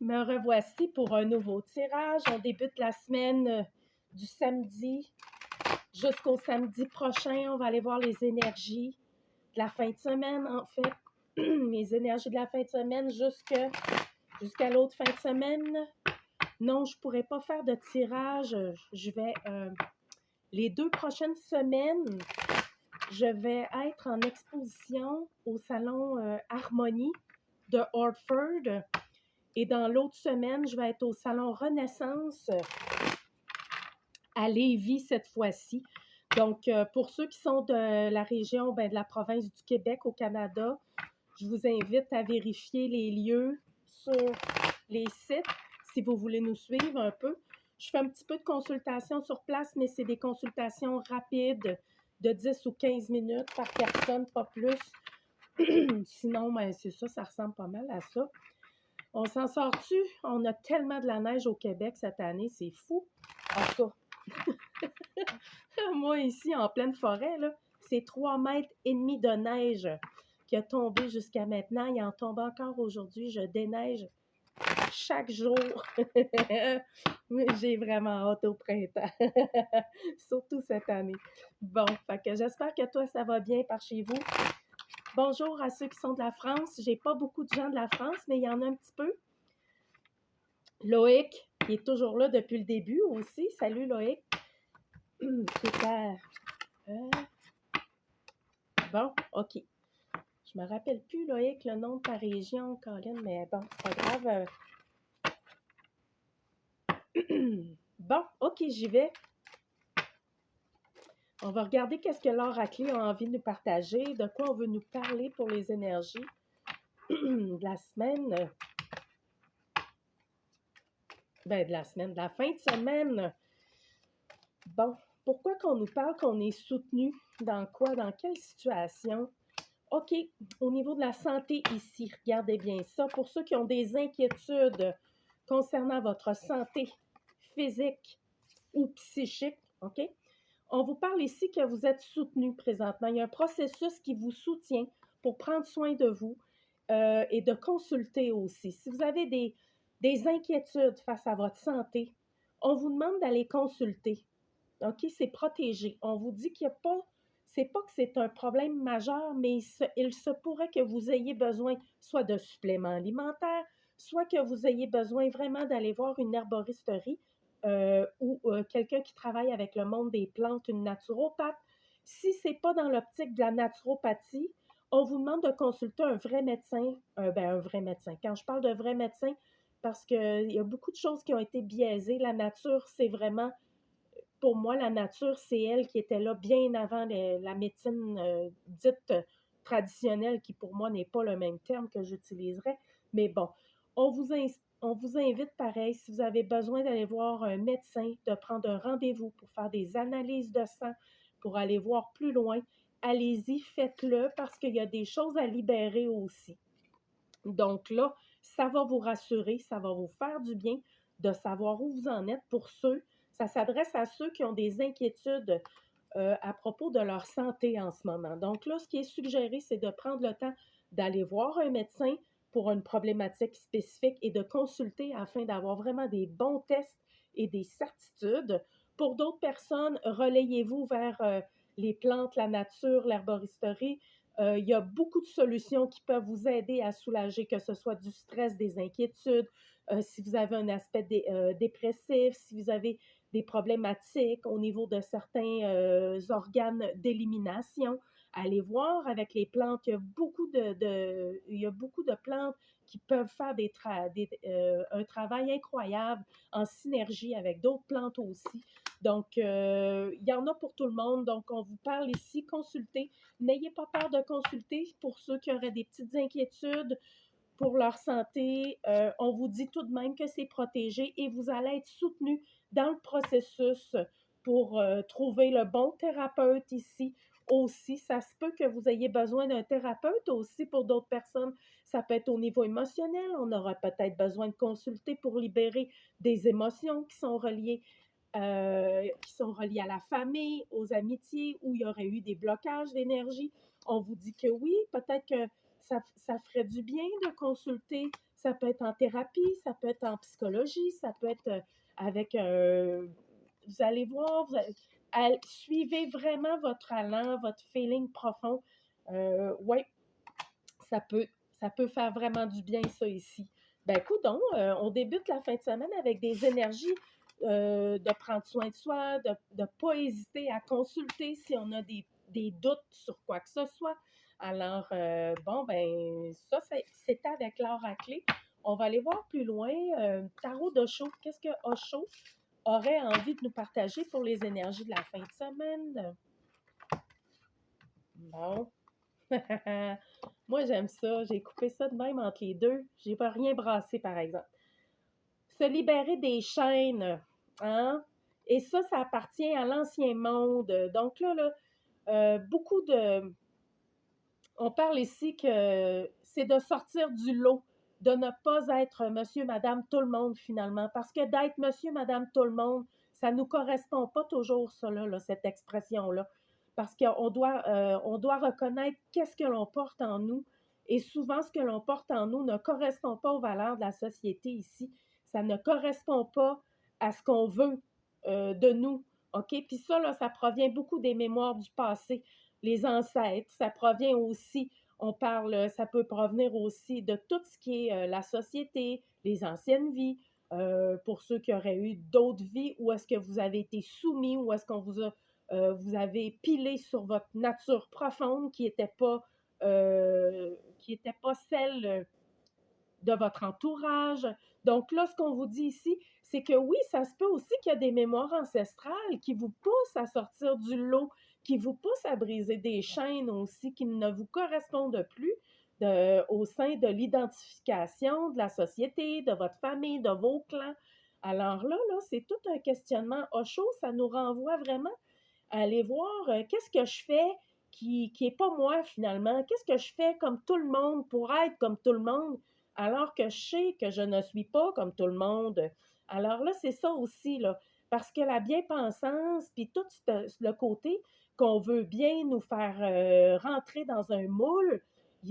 Me revoici pour un nouveau tirage. On débute la semaine du samedi jusqu'au samedi prochain. On va aller voir les énergies de la fin de semaine, en fait. Les énergies de la fin de semaine jusqu'à l'autre fin de semaine. Non, je ne pourrai pas faire de tirage. Je vais... les 2 prochaines semaines, je vais être en exposition au salon Harmonie de Hartford. Et dans l'autre semaine, je vais être au salon Renaissance à Lévis cette fois-ci. Donc, pour ceux qui sont de la région, de la province du Québec au Canada, je vous invite à vérifier les lieux sur les sites si vous voulez nous suivre un peu. Je fais un petit peu de consultation sur place, mais c'est des consultations rapides de 10 ou 15 minutes par personne, pas plus. Sinon, c'est ça, ça ressemble pas mal à ça. On s'en sort-tu? On a tellement de la neige au Québec cette année, c'est fou. En tout cas, moi ici, en pleine forêt, là, c'est 3,5 mètres de neige qui a tombé jusqu'à maintenant. Il en tombe encore aujourd'hui. Je déneige chaque jour. J'ai vraiment hâte au printemps. Surtout cette année. Bon, fait que j'espère que toi, ça va bien par chez vous. Bonjour à ceux qui sont de la France. J'ai pas beaucoup de gens de la France, mais il y en a un petit peu. Loïc, qui est toujours là depuis le début aussi. Salut Loïc. Super. Bon, OK. Je me rappelle plus, Loïc, le nom de ta région, Colin, mais bon, c'est pas grave. Bon, OK, j'y vais. On va regarder qu'est-ce que l'oracle a envie de nous partager, de quoi on veut nous parler pour les énergies de la semaine. De la fin de semaine. Bon, pourquoi qu'on nous parle qu'on est soutenu? Dans quoi? Dans quelle situation? OK, au niveau de la santé ici, regardez bien ça. Pour ceux qui ont des inquiétudes concernant votre santé physique ou psychique, OK? On vous parle ici que vous êtes soutenu présentement. Il y a un processus qui vous soutient pour prendre soin de vous et de consulter aussi. Si vous avez des inquiétudes face à votre santé, on vous demande d'aller consulter. OK? C'est protégé. On vous dit qu'il n'y a pas, c'est pas que c'est un problème majeur, mais il se pourrait que vous ayez besoin soit de suppléments alimentaires, soit que vous ayez besoin vraiment d'aller voir une herboristerie ou quelqu'un qui travaille avec le monde des plantes, une naturopathe. Si ce n'est pas dans l'optique de la naturopathie, on vous demande de consulter un vrai médecin, un vrai médecin. Quand je parle de vrai médecin, parce qu'il y a beaucoup de choses qui ont été biaisées. La nature, c'est vraiment pour moi, la nature, c'est elle qui était là bien avant la médecine dite traditionnelle, qui pour moi n'est pas le même terme que j'utiliserais. Mais bon, on vous invite pareil, si vous avez besoin d'aller voir un médecin, de prendre un rendez-vous pour faire des analyses de sang, pour aller voir plus loin. Allez-y, faites-le parce qu'il y a des choses à libérer aussi. Donc là, ça va vous rassurer, ça va vous faire du bien de savoir où vous en êtes pour ceux. Ça s'adresse à ceux qui ont des inquiétudes à propos de leur santé en ce moment. Donc là, ce qui est suggéré, c'est de prendre le temps d'aller voir un médecin pour une problématique spécifique et de consulter afin d'avoir vraiment des bons tests et des certitudes. Pour d'autres personnes, relayez-vous vers les plantes, la nature, l'herboristerie. Il y a beaucoup de solutions qui peuvent vous aider à soulager, que ce soit du stress, des inquiétudes, si vous avez un aspect dépressif, si vous avez des problématiques au niveau de certains organes d'élimination. Allez voir avec les plantes, il y a beaucoup de plantes qui peuvent faire un travail incroyable en synergie avec d'autres plantes aussi. Donc, il y en a pour tout le monde. Donc, on vous parle ici, consultez. N'ayez pas peur de consulter pour ceux qui auraient des petites inquiétudes pour leur santé. On vous dit tout de même que c'est protégé et vous allez être soutenu dans le processus pour trouver le bon thérapeute ici. Aussi, ça se peut que vous ayez besoin d'un thérapeute aussi pour d'autres personnes. Ça peut être au niveau émotionnel. On aura peut-être besoin de consulter pour libérer des émotions qui sont reliées à la famille, aux amitiés, où il y aurait eu des blocages d'énergie. On vous dit que oui, peut-être que ça ferait du bien de consulter. Ça peut être en thérapie, ça peut être en psychologie, ça peut être avec vous allez voir, suivez vraiment votre allant, votre feeling profond. Oui, ça peut, ça peut faire vraiment du bien, ça, ici. Ben, coudonc, on débute la fin de semaine avec des énergies de prendre soin de soi, de ne pas hésiter à consulter si on a des doutes sur quoi que ce soit. Alors, bon, ben, ça, c'est avec l'or à clé. On va aller voir plus loin. Tarot d'Osho, qu'est-ce que Osho aurait envie de nous partager pour les énergies de la fin de semaine? Bon. Moi, j'aime ça. J'ai coupé ça de même entre les deux. J'ai pas rien brassé, par exemple. Se libérer des chaînes, hein? Et ça appartient à l'ancien monde. Donc beaucoup de... On parle ici que c'est de sortir du lot, de ne pas être monsieur, madame, tout le monde, finalement. Parce que d'être monsieur, madame, tout le monde, ça ne nous correspond pas toujours, ça, là, cette expression-là. Parce on doit reconnaître qu'est-ce que l'on porte en nous. Et souvent, ce que l'on porte en nous ne correspond pas aux valeurs de la société ici. Ça ne correspond pas à ce qu'on veut de nous. OK? Puis ça, là, ça provient beaucoup des mémoires du passé. Les ancêtres, ça provient aussi, ça peut provenir aussi de tout ce qui est la société, les anciennes vies, pour ceux qui auraient eu d'autres vies, où est-ce que vous avez été soumis, où est-ce qu'on vous avez pilé sur votre nature profonde qui était pas celle de votre entourage. Donc là, ce qu'on vous dit ici, c'est que oui, ça se peut aussi qu'il y a des mémoires ancestrales qui vous poussent à sortir du lot, qui vous poussent à briser des chaînes aussi qui ne vous correspondent plus au sein de l'identification de la société, de votre famille, de vos clans. Alors là, c'est tout un questionnement. Osho, ça nous renvoie vraiment à aller voir qu'est-ce que je fais qui n'est pas moi finalement, qu'est-ce que je fais comme tout le monde pour être comme tout le monde, alors que je sais que je ne suis pas comme tout le monde. Alors là, c'est ça aussi, là, parce que la bien-pensance, puis tout le côté qu'on veut bien nous faire rentrer dans un moule,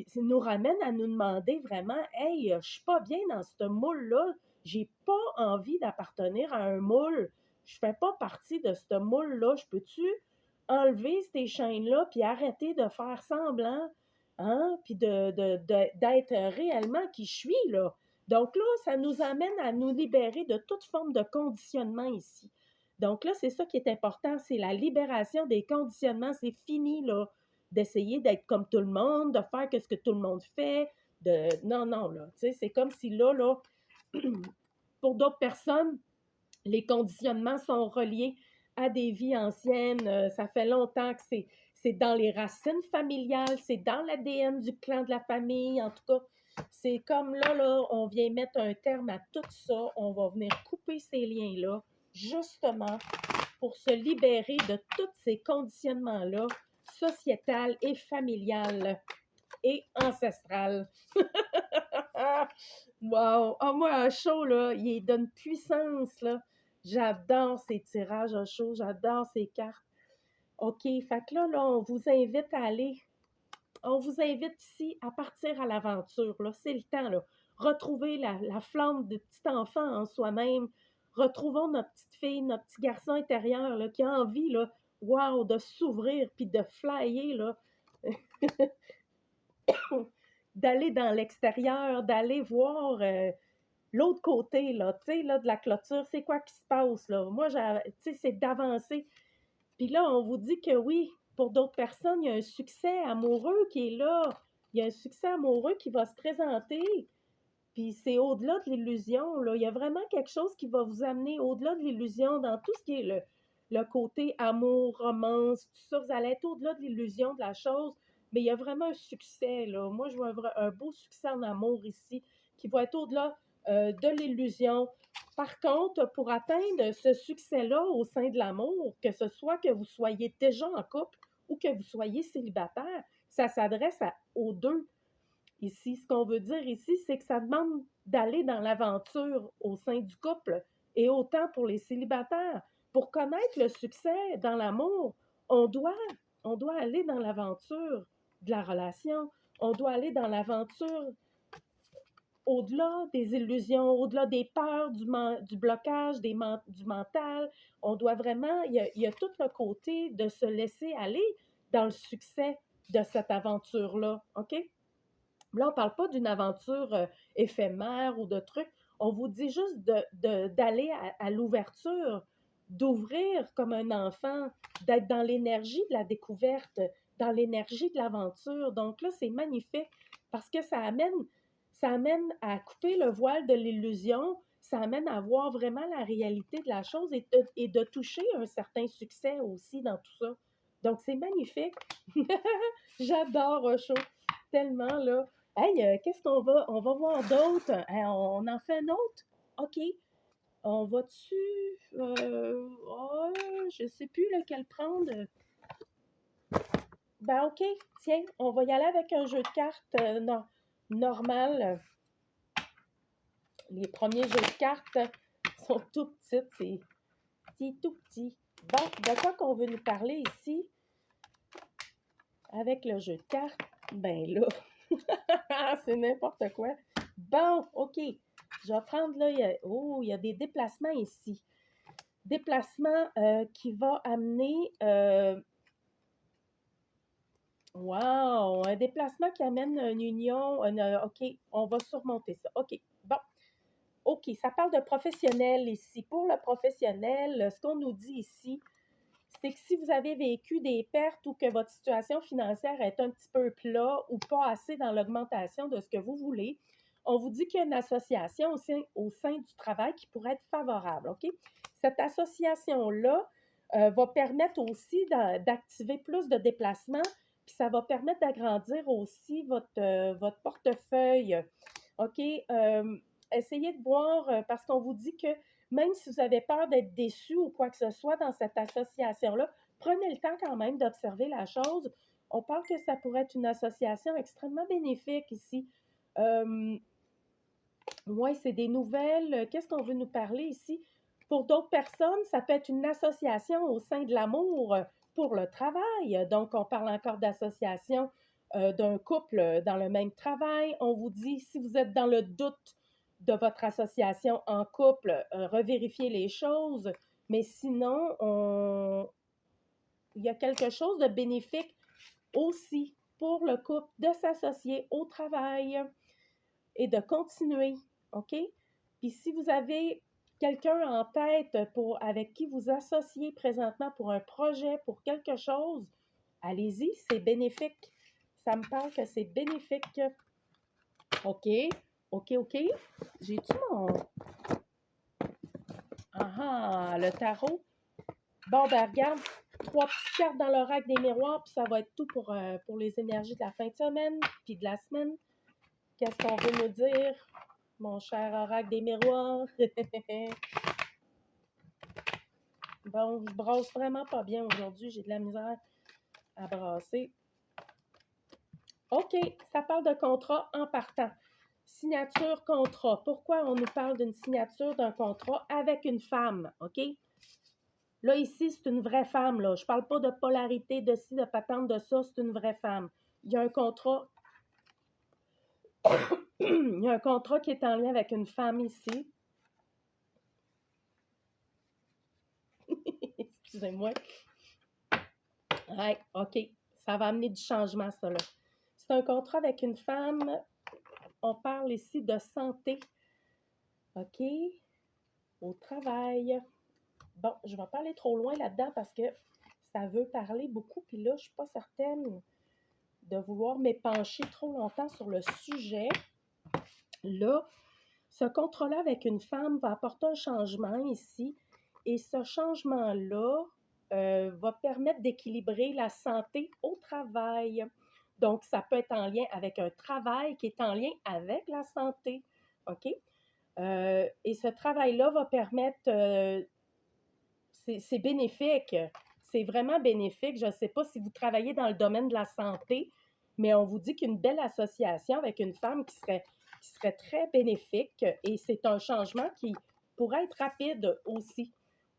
ça nous ramène à nous demander vraiment, hey, je suis pas bien dans ce moule-là, j'ai pas envie d'appartenir à un moule, je fais pas partie de ce moule-là, je peux-tu enlever ces chaînes-là, puis arrêter de faire semblant, hein, puis d'être réellement qui je suis, là. Donc là, ça nous amène à nous libérer de toute forme de conditionnement ici. Donc là, c'est ça qui est important, c'est la libération des conditionnements. C'est fini, là, d'essayer d'être comme tout le monde, de faire ce que tout le monde fait. Non, non, là, tu sais, c'est comme si là, pour d'autres personnes, les conditionnements sont reliés à des vies anciennes. Ça fait longtemps que c'est dans les racines familiales, c'est dans l'ADN du clan de la famille. En tout cas, c'est comme là, on vient mettre un terme à tout ça. On va venir couper ces liens-là, justement, pour se libérer de tous ces conditionnements-là, sociétal et familial et ancestral. Wow! Ah, moi, un show, là, il donne puissance, là. J'adore ces tirages à chaud, j'adore ces cartes. OK, fait que là, on vous invite à aller, on vous invite ici à partir à l'aventure, là. C'est le temps, là. Retrouver la flamme de petit enfant en soi-même. Retrouvons notre petite fille, notre petit garçon intérieur, là, qui a envie, là, wow, de s'ouvrir puis de flyer, là. D'aller dans l'extérieur, d'aller voir l'autre côté, là, tu sais, là, de la clôture, c'est quoi qui se passe, là? Moi, tu sais, c'est d'avancer. Puis là, on vous dit que oui, pour d'autres personnes, il y a un succès amoureux qui est là. Il y a un succès amoureux qui va se présenter. Puis c'est au-delà de l'illusion, là. Il y a vraiment quelque chose qui va vous amener au-delà de l'illusion dans tout ce qui est le côté amour, romance, tout ça. Vous allez être au-delà de l'illusion de la chose. Mais il y a vraiment un succès, là. Moi, je vois un beau succès en amour ici qui va être au-delà de l'illusion. Par contre, pour atteindre ce succès-là au sein de l'amour, que ce soit que vous soyez déjà en couple ou que vous soyez célibataire, ça s'adresse aux deux. Ici, ce qu'on veut dire ici, c'est que ça demande d'aller dans l'aventure au sein du couple et autant pour les célibataires. Pour connaître le succès dans l'amour, on doit, on doit aller dans l'aventure de la relation. On doit aller dans l'aventure au-delà des illusions, au-delà des peurs, du blocage, du mental. On doit vraiment, il y a tout le côté de se laisser aller dans le succès de cette aventure-là, OK? Là, on ne parle pas d'une aventure éphémère ou de trucs. On vous dit juste d'aller à l'ouverture, d'ouvrir comme un enfant, d'être dans l'énergie de la découverte, dans l'énergie de l'aventure. Donc là, c'est magnifique parce que ça amène à couper le voile de l'illusion, ça amène à voir vraiment la réalité de la chose et de toucher un certain succès aussi dans tout ça. Donc, c'est magnifique. J'adore Osho, tellement, là. Hey, qu'est-ce qu'on va? On va voir d'autres. On en fait un autre? OK. On va dessus. Oh, je ne sais plus lequel prendre. Ben, OK. Tiens, on va y aller avec un jeu de cartes normal. Les premiers jeux de cartes sont tout petits. C'est tout petit. Bon, de quoi qu'on veut nous parler ici avec le jeu de cartes? Ben là, c'est n'importe quoi. Bon, OK. Je vais prendre là, il y a des déplacements ici. Déplacement qui va amener, wow, un déplacement qui amène une union, OK, on va surmonter ça. OK, bon. OK, ça parle de professionnel ici. Pour le professionnel, ce qu'on nous dit ici, c'est que si vous avez vécu des pertes ou que votre situation financière est un petit peu plat ou pas assez dans l'augmentation de ce que vous voulez, on vous dit qu'il y a une association au sein du travail qui pourrait être favorable. OK? Cette association-là va permettre aussi d'activer plus de déplacements, puis ça va permettre d'agrandir aussi votre portefeuille. OK? Essayez de voir, parce qu'on vous dit que même si vous avez peur d'être déçu ou quoi que ce soit dans cette association-là, prenez le temps quand même d'observer la chose. On parle que ça pourrait être une association extrêmement bénéfique ici. Oui, c'est des nouvelles. Qu'est-ce qu'on veut nous parler ici? Pour d'autres personnes, ça peut être une association au sein de l'amour pour le travail. Donc, on parle encore d'association d'un couple dans le même travail. On vous dit, si vous êtes dans le doute de votre association en couple, revérifiez les choses. Mais sinon, il y a quelque chose de bénéfique aussi pour le couple de s'associer au travail et de continuer, OK? Puis si vous avez quelqu'un en tête avec qui vous associez présentement pour un projet, pour quelque chose, allez-y, c'est bénéfique. Ça me parle que c'est bénéfique. OK, OK. J'ai-tu mon... Ah, le tarot. Bon, ben regarde, 3 petites cartes dans l'oracle des miroirs, puis ça va être tout pour les énergies de la fin de semaine, puis de la semaine. Qu'est-ce qu'on veut nous dire, mon cher oracle des miroirs? Bon, je brasse vraiment pas bien aujourd'hui. J'ai de la misère à brasser. OK, ça parle de contrat en partant. Signature, contrat. Pourquoi on nous parle d'une signature d'un contrat avec une femme? OK? Là, ici, c'est une vraie femme. Là. Je ne parle pas de polarité, de ci, de patente, de ça. C'est une vraie femme. Il y a un contrat. Il y a un contrat qui est en lien avec une femme ici. Excusez-moi. Ouais, OK. Ça va amener du changement, ça, là. C'est un contrat avec une femme. On parle ici de santé. OK? Au travail. Bon, je ne vais pas aller trop loin là-dedans parce que ça veut parler beaucoup. Puis là, je ne suis pas certaine de vouloir m'épancher trop longtemps sur le sujet. Là, ce contrat-là avec une femme va apporter un changement ici. Et ce changement-là va permettre d'équilibrer la santé au travail. Donc, ça peut être en lien avec un travail qui est en lien avec la santé. OK? Et ce travail-là va permettre, c'est bénéfique. C'est vraiment bénéfique. Je ne sais pas si vous travaillez dans le domaine de la santé, mais on vous dit qu'une belle association avec une femme qui serait très bénéfique et c'est un changement qui pourrait être rapide aussi.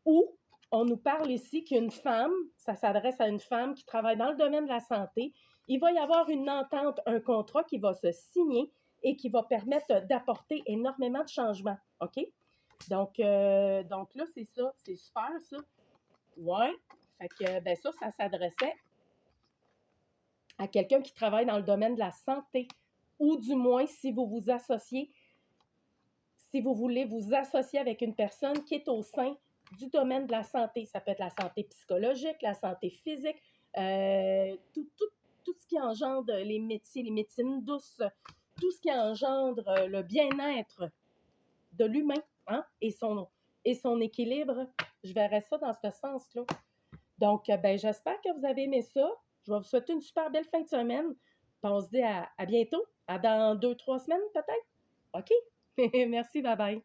Ou on nous parle ici qu'une femme, ça s'adresse à une femme qui travaille dans le domaine de la santé, il va y avoir une entente, un contrat qui va se signer et qui va permettre d'apporter énormément de changements. OK? Donc là, c'est ça. C'est super, ça. Ouais. Fait que, ben ça s'adressait à quelqu'un qui travaille dans le domaine de la santé. Ou du moins, si vous vous associez, si vous voulez vous associer avec une personne qui est au sein du domaine de la santé. Ça peut être la santé psychologique, la santé physique, tout ce qui engendre les métiers, les médecines douces, tout ce qui engendre le bien-être de l'humain, hein, et son équilibre. Je verrais ça dans ce sens-là. Donc, ben, j'espère que vous avez aimé ça. Je vais vous souhaiter une super belle fin de semaine. Puis on se dit à bientôt, à dans 2-3 semaines peut-être. OK? Merci, bye bye.